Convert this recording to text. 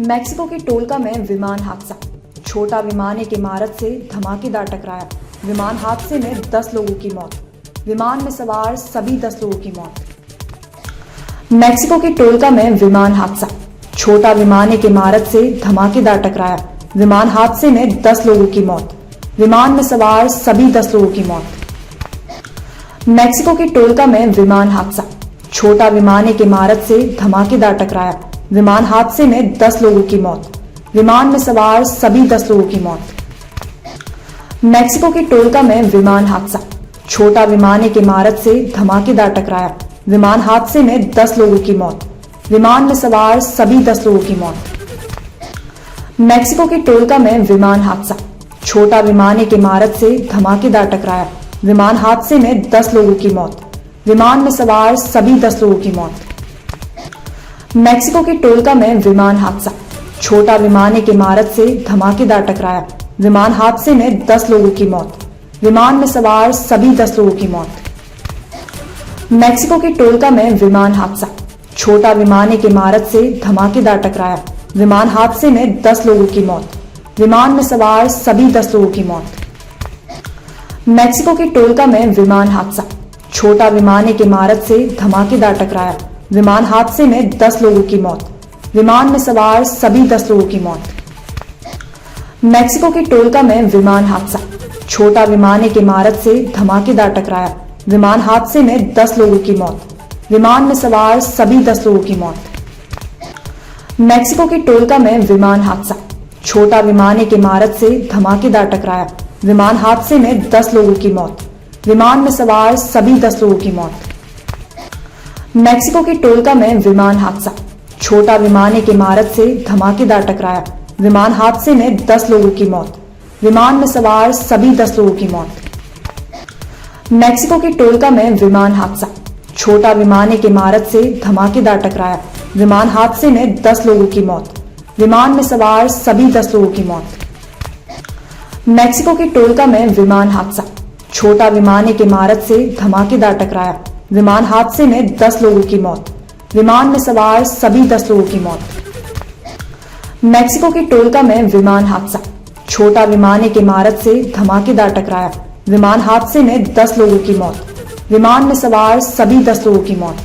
Mexico के टोलका में विमान हादसा। छोटा विमान एक इमारत से धमाकेदार टकराया। विमान हादसे में 10 लोगों की मौत। विमान में सवार सभी 10 लोगों की मौत। मैक्सिको के टोलका में विमान हादसा। छोटा विमान एक इमारत से धमाकेदार टकराया। विमान हादसे में 10 लोगों की मौत। विमान में सवार सभी 10 लोगों की मौत। मैक्सिको के टोलका में विमान हादसा। छोटा विमान एक इमारत से धमाकेदार टकराया। विमान हादसे में 10 लोगों की मौत। विमान में सवार सभी 10 लोगों की मौत। मैक्सिको के टोलका में विमान हादसा। छोटा विमान एक इमारत से धमाकेदार टकराया। विमान हादसे में 10 लोगों की मौत। विमान में सवार सभी 10 लोगों की मौत। मैक्सिको के टोलका में विमान हादसा। छोटा विमान एक इमारत से धमाकेदार टकराया। विमान हादसे में 10 लोगों की मौत। विमान में सवार सभी 10 लोगों की मौत। मैक्सिको के टोलका में विमान हादसा। छोटा विमान एक इमारत से धमाकेदार टकराया। विमान हादसे में 10 लोगों की मौत। विमान में सवार सभी 10 लोगों की मौत। मैक्सिको के टोलका में विमान हादसा। छोटा विमान एक इमारत से धमाकेदार टकराया। विमान हादसे में 10 लोगों की मौत। विमान में सवार सभी 10 लोगों की मौत। मैक्सिको के टोलका में विमान हादसा। छोटा विमान एक इमारत से धमाकेदार टकराया। विमान हादसे में 10 लोगों की मौत। विमान में सवार सभी 10 लोगों की मौत। मैक्सिको के टोलका में विमान हादसा। छोटा विमान एक इमारत से धमाकेदार टकराया। विमान हादसे में 10 लोगों की मौत। विमान में सवार सभी 10 लोगों की मौत। मैक्सिको के टोलका में विमान हादसा। छोटा विमान एक इमारत से धमाकेदार टकराया। विमान हादसे में 10 लोगों की मौत। विमान में सवार सभी 10 लोगों की मौत। मैक्सिको के टोलका में विमान हादसा। छोटा विमान एक इमारत से धमाकेदार टकराया। विमान हादसे में 10 लोगों की मौत। विमान में सवार सभी 10 लोगों की मौत। मैक्सिको के टोलका में विमान हादसा। छोटा विमान एक इमारत से धमाकेदार टकराया। विमान हादसे में 10 लोगों की मौत। विमान में सवार सभी 10 लोगों की मौत। मैक्सिको के टोलका में विमान हादसा। छोटा विमान एक इमारत से धमाकेदार टकराया। विमान हादसे में 10 लोगों की मौत। विमान में सवार सभी 10 लोगों की मौत। मैक्सिको के टोलका में विमान हादसा। छोटा विमान एक इमारत से धमाकेदार टकराया। विमान हादसे में 10 लोगों की मौत। विमान में सवार सभी 10 लोगों की मौत।